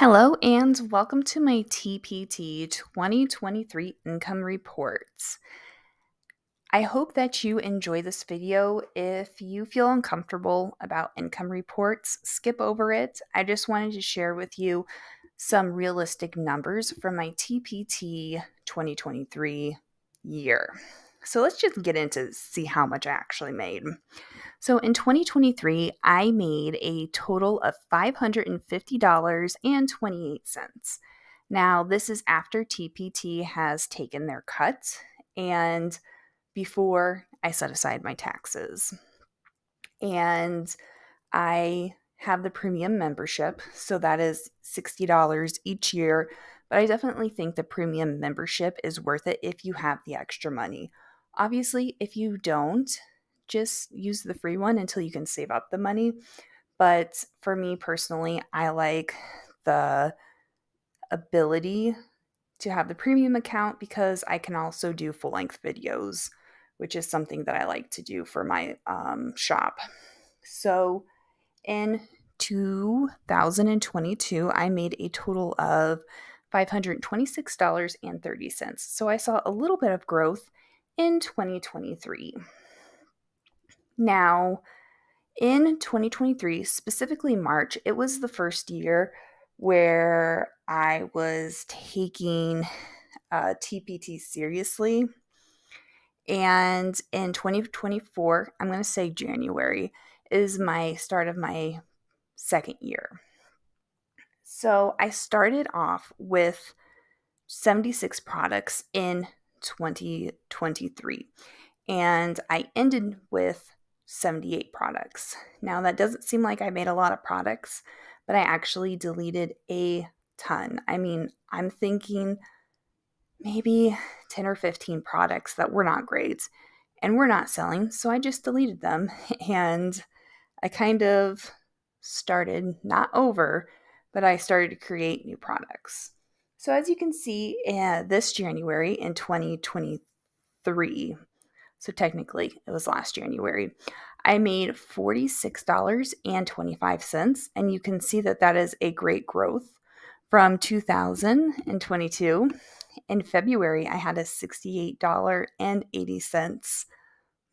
Hello and welcome to my TPT 2023 Income Reports. I hope that you enjoy this video. If you feel uncomfortable about income reports, skip over it. I just wanted to share with you some realistic numbers from my TPT 2023 year. So let's just get into see how much I actually made. So in 2023, I made a total of $550.28. Now, this is after TPT has taken their cut and before I set aside my taxes. And I have the premium membership, so that is $60 each year. But I definitely think the premium membership is worth it if you have the extra money. Obviously, if you don't, just use the free one until you can save up the money. But for me personally, I like the ability to have the premium account because I can also do full length videos, which is something that I like to do for my shop. So in 2022, I made a total of $526.30. So I saw a little bit of growth in 2023. Now, in 2023, specifically March, it was the first year where I was taking TPT seriously. And in 2024, I'm going to say January, is my start of my second year. So I started off with 76 products in 2023, and I ended with 78 products. Now, that doesn't seem like I made a lot of products, but I actually deleted a ton. I mean, I'm thinking maybe 10 or 15 products that were not great and were not selling, so I just deleted them and I kind of started not over, but I started to create new products. So, as you can see, this January in 2023, so technically it was last January, I made $46.25, and you can see that that is a great growth from 2022. In February, I had a $68.80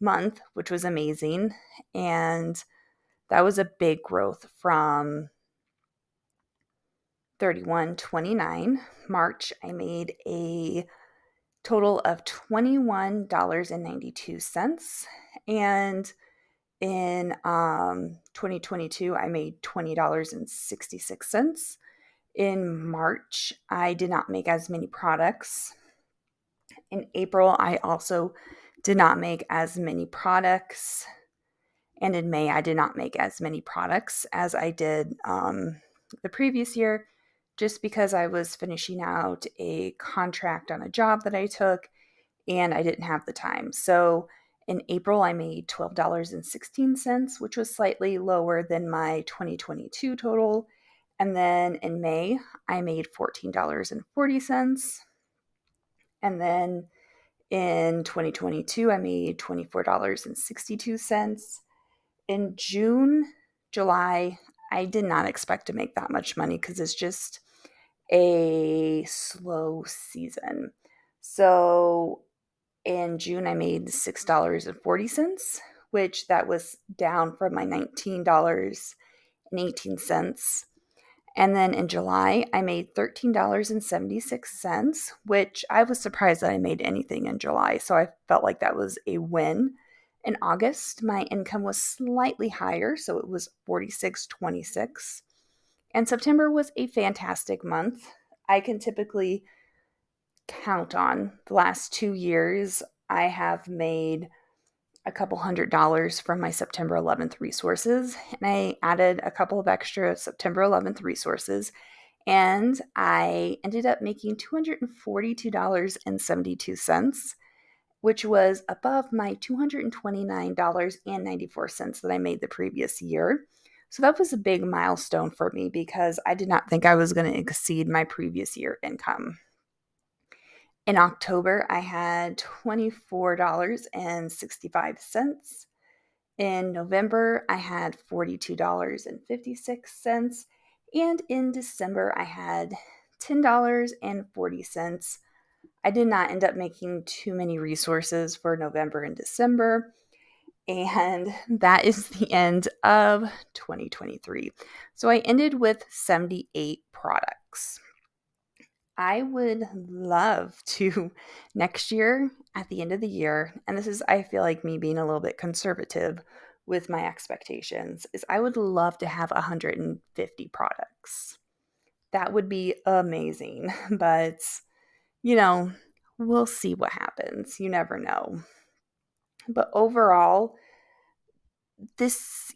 month, which was amazing. And that was a big growth from 31.29. March, I made a total of $21.92. And in 2022, I made $20.66. In March, I did not make as many products. In April, I also did not make as many products. And in May, I did not make as many products as I did the previous year, just because I was finishing out a contract on a job that I took and I didn't have the time. So in April, I made $12.16, which was slightly lower than my 2022 total. And then in May, I made $14.40. And then in 2022, I made $24.62. In June, July, I did not expect to make that much money because it's just a slow season. So in June, I made $6.40, which that was down from my $19.18. And then in July, I made $13.76, which I was surprised that I made anything in July. So I felt like that was a win. In August, my income was slightly higher, so it was $46.26. And September was a fantastic month. I can typically count on the last 2 years. I have made a couple $100s from my September 11th resources, and I added a couple of extra September 11th resources, and I ended up making $242.72, which was above my $229.94 that I made the previous year. So that was a big milestone for me because I did not think I was going to exceed my previous year income. In October, I had $24.65. In November, I had $42.56. And in December, I had $10.40. I did not end up making too many resources for November and December. And that is the end of 2023. So I ended with 78 products. I would love to next year at the end of the year, and this is, I feel like me being a little bit conservative with my expectations, is I would love to have 150 products. That would be amazing. But, you know, we'll see what happens. You never know. But overall, this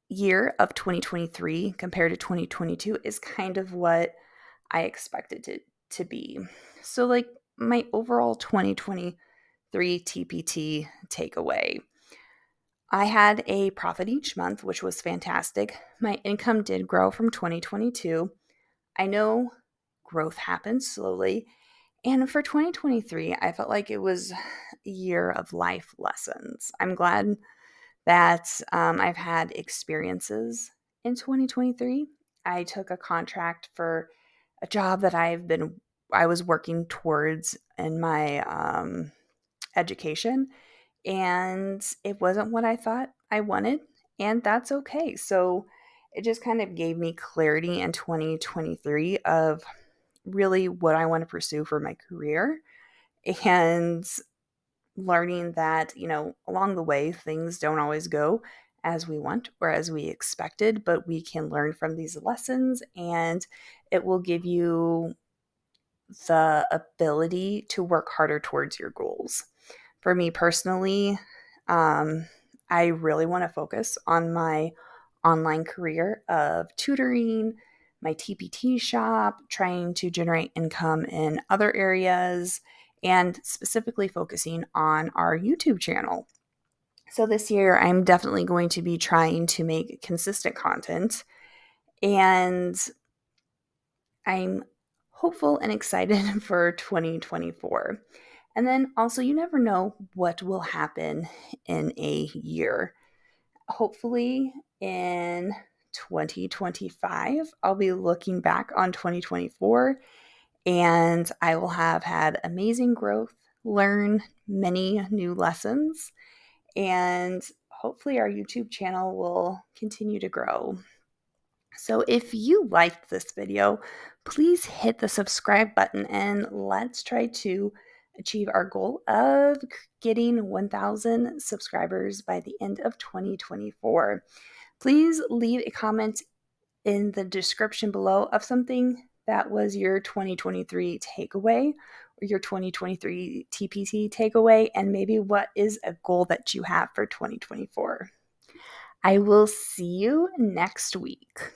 year of 2023 compared to 2022 is kind of what I expected it to be. So, like, my overall 2023 TPT takeaway, I had a profit each month, which was fantastic. My income did grow from 2022. I know growth happens slowly. And for 2023, I felt like it was a year of life lessons. I'm glad that I've had experiences in 2023. I took a contract for a job that I was working towards in my education, and it wasn't what I thought I wanted, and that's okay. So it just kind of gave me clarity in 2023 of really what I want to pursue for my career, and learning that, along the way, things don't always go as we want or as we expected, but we can learn from these lessons, and it will give you the ability to work harder towards your goals. For me personally, I really want to focus on my online career of tutoring, my TPT shop, trying to generate income in other areas, and specifically focusing on our YouTube channel. So this year, I'm definitely going to be trying to make consistent content, and I'm hopeful and excited for 2024. And then also, you never know what will happen in a year. Hopefully, in 2025, I'll be looking back on 2024 and I will have had amazing growth, learn many new lessons, and hopefully, our YouTube channel will continue to grow. So if you liked this video, please hit the subscribe button and let's try to achieve our goal of getting 1,000 subscribers by the end of 2024. Please leave a comment in the description below of something that was your 2023 takeaway or your 2023 TPT takeaway, and maybe what is a goal that you have for 2024. I will see you next week.